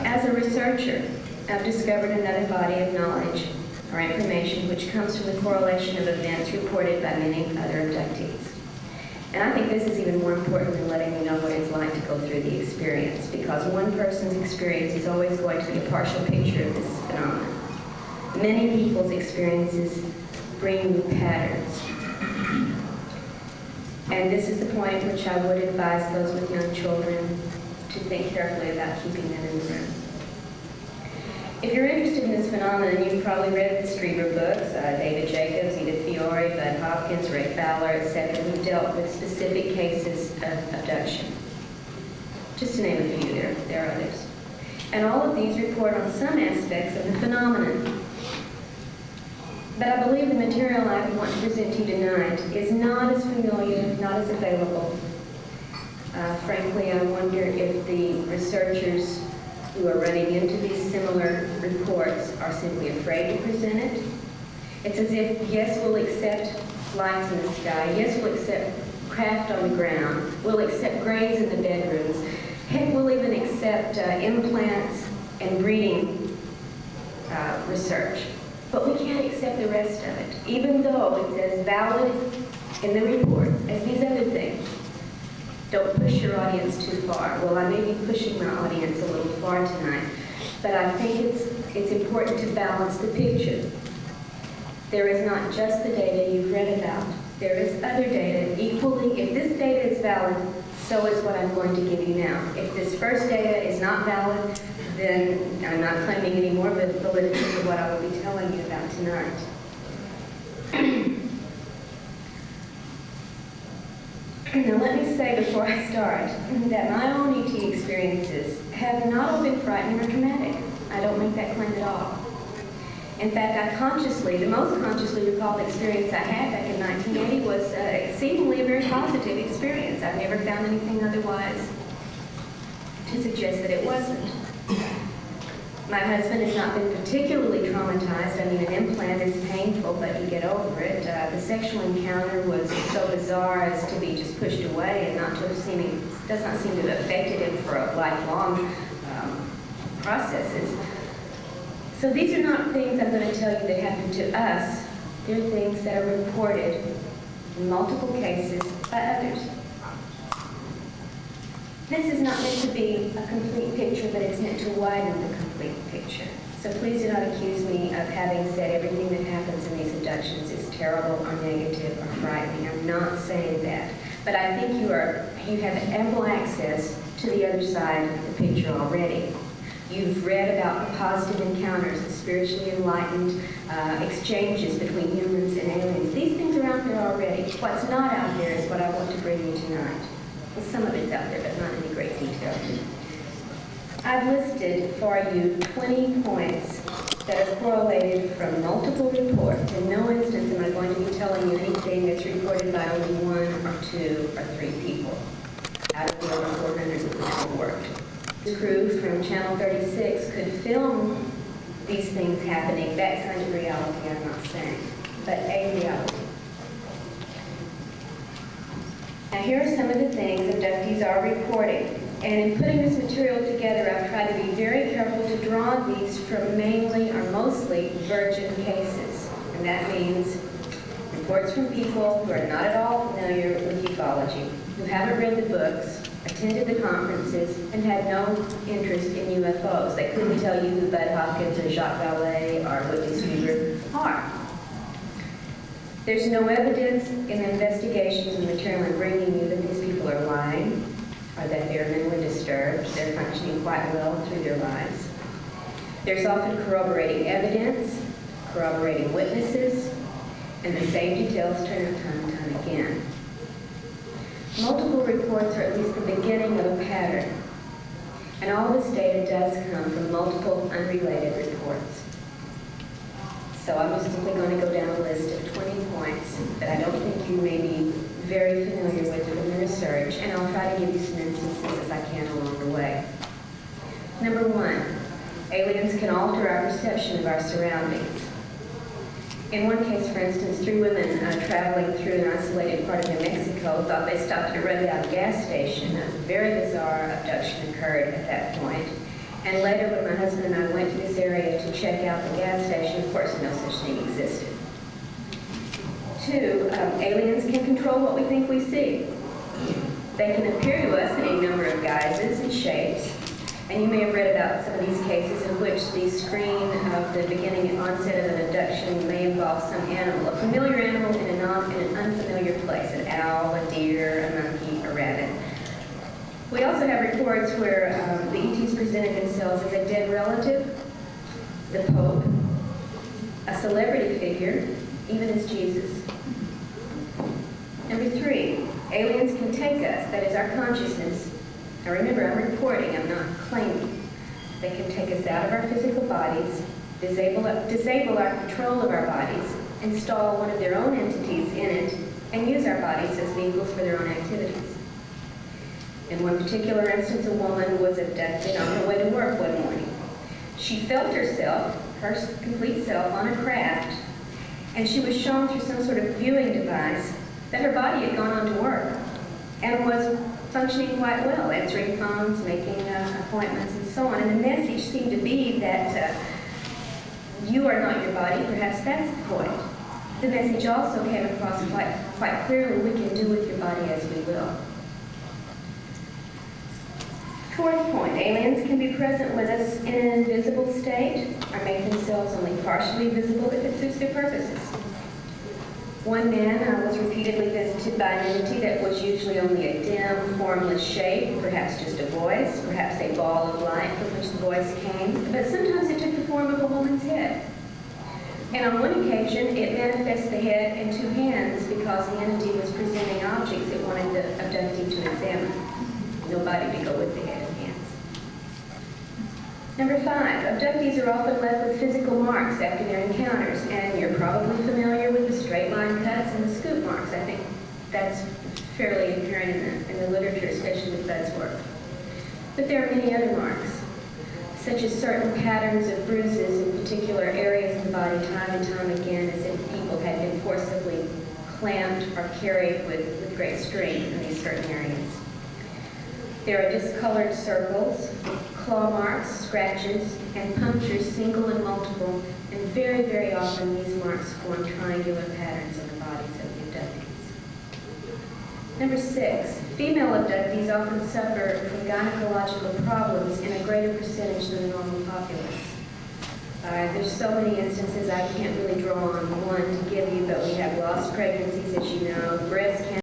As a researcher, I've discovered another body of knowledge or information which comes from the correlation of events reported by many other abductees. And I think this is even more important than letting me know what it's like to go through the experience, because one person's experience is always going to be a partial picture of this phenomenon. Many people's experiences bring new patterns. And this is the point at which I would advise those with young children to think carefully about keeping them in the room. If you're interested in this phenomenon, you've probably read the Strieber books, David Jacobs, Edith Fiore, Bud Hopkins, Ray Fowler, etc., who've dealt with specific cases of abduction. Just to name a few, there are others. And all of these report on some aspects of the phenomenon. But I believe the material I want to present to you tonight is not as familiar, not as available. Frankly, I wonder if the researchers who are running into these similar reports are simply afraid to present it. It's as if, yes, we'll accept lights in the sky, yes, we'll accept craft on the ground, we'll accept graves in the bedrooms, heck, we'll even accept implants and breeding research. But we can't accept the rest of it, even though it's as valid in the reports as these other things. Don't push your audience too far. Well, I may be pushing my audience a little far tonight, but I think it's important to balance the picture. There is not just the data you've read about. There is other data equally. If this data is valid, so is what I'm going to give you now. If this first data is not valid, then I'm not claiming any more validity to what I will be telling you about tonight. Now let me say before I start that my own ET experiences have not all been frightening or traumatic. I don't make that claim at all. In fact, the most consciously recalled experience I had back in 1980 was exceedingly a very positive experience. I've never found anything otherwise to suggest that it wasn't. My husband has not been particularly traumatized. I mean, an implant is painful, but you get over it. The sexual encounter was so bizarre as to be just pushed away and does not seem to have affected him for a lifelong processes. So these are not things I'm going to tell you that happened to us. They're things that are reported in multiple cases by others. This is not meant to be a complete picture, but it's meant to widen the complete picture. So please do not accuse me of having said everything that happens in these abductions is terrible or negative or frightening. I'm not saying that. But I think you have ample access to the other side of the picture already. You've read about the positive encounters, the spiritually enlightened exchanges between humans and aliens. These things are out there already. What's not out there is what I want to bring you tonight. Well, some of it's out there, but not in any great detail. I've listed for you 20 points that are correlated from multiple reports. In no instance am I going to be telling you anything that's reported by only 1 or 2 or 3 people out of the over 400 with which we worked. The crew from Channel 36 could film these things happening. That kind of reality I'm not saying, but a reality. Now here are some of the things abductees are reporting. And in putting this material together, I've tried to be very careful to draw these from mainly or mostly virgin cases. And that means reports from people who are not at all familiar with ufology, who haven't read the books, attended the conferences, and had no interest in UFOs. They couldn't tell you who Bud Hopkins or Jacques Vallée or Whitney Strieber are. There's no evidence in the investigations and material I'm bringing you that these people are lying or that they're mentally disturbed. They're functioning quite well through their lives. There's often corroborating evidence, corroborating witnesses, and the same details turn up time and time again. Multiple reports are at least the beginning of a pattern, and all this data does come from multiple unrelated reports. So I'm just simply going to go down a list of 20 points that I don't think you may be very familiar with from the research, and I'll try to give you some instances as I can along the way. Number 1, aliens can alter our perception of our surroundings. In one case, for instance, 3 women traveling through an isolated part of New Mexico thought they stopped at a rundown gas station. A very bizarre abduction occurred at that point. And later, when my husband and I went to this area to check out the gas station, of course, no such thing existed. 2, aliens can control what we think we see. They can appear to us in a number of guises and shapes, and you may have read about some of these cases in which the screen of the beginning and onset of an abduction may involve some animal, a familiar animal in an unfamiliar place, an owl, a deer, a monkey, a rabbit. We also have reports where the ETs presented themselves as a dead relative, the Pope, a celebrity figure, even as Jesus. Number 3, aliens can take us, that is our consciousness. Now remember, I'm reporting, I'm not claiming. They can take us out of our physical bodies, disable our control of our bodies, install one of their own entities in it, and use our bodies as vehicles for their own activities. In one particular instance, a woman was abducted on her way to work one morning. She felt herself, her complete self, on a craft, and she was shown through some sort of viewing device that her body had gone on to work and was functioning quite well, answering phones, making appointments, and so on. And the message seemed to be that you are not your body. Perhaps that's the point. The message also came across quite clearly: we can do with your body as we will. 4th point, aliens can be present with us in an invisible state or make themselves only partially visible if it suits their purposes. One man was repeatedly visited by an entity that was usually only a dim, formless shape, perhaps just a voice, perhaps a ball of light from which the voice came, but sometimes it took the form of a woman's head. And on one occasion, it manifested the head and 2 hands because the entity was presenting objects it wanted the abductee to examine. Nobody to go with the head and hands. Number 5, abductees are often left with physical marks after their encounters, and you're probably familiar with the straight line cuts and the scoop marks. I think that's fairly apparent in the literature, especially with Bud's work. But there are many other marks, such as certain patterns of bruises in particular areas of the body time and time again, as if people had been forcibly clamped or carried with great strength in these certain areas. There are discolored circles, claw marks, scratches, and punctures, single and multiple, and very, very often these marks form triangular patterns on the bodies of the abductees. Number 6, female abductees often suffer from gynecological problems in a greater percentage than the normal populace. There's so many instances I can't really draw on one to give you, but we have lost pregnancies, as you know, breast cancer,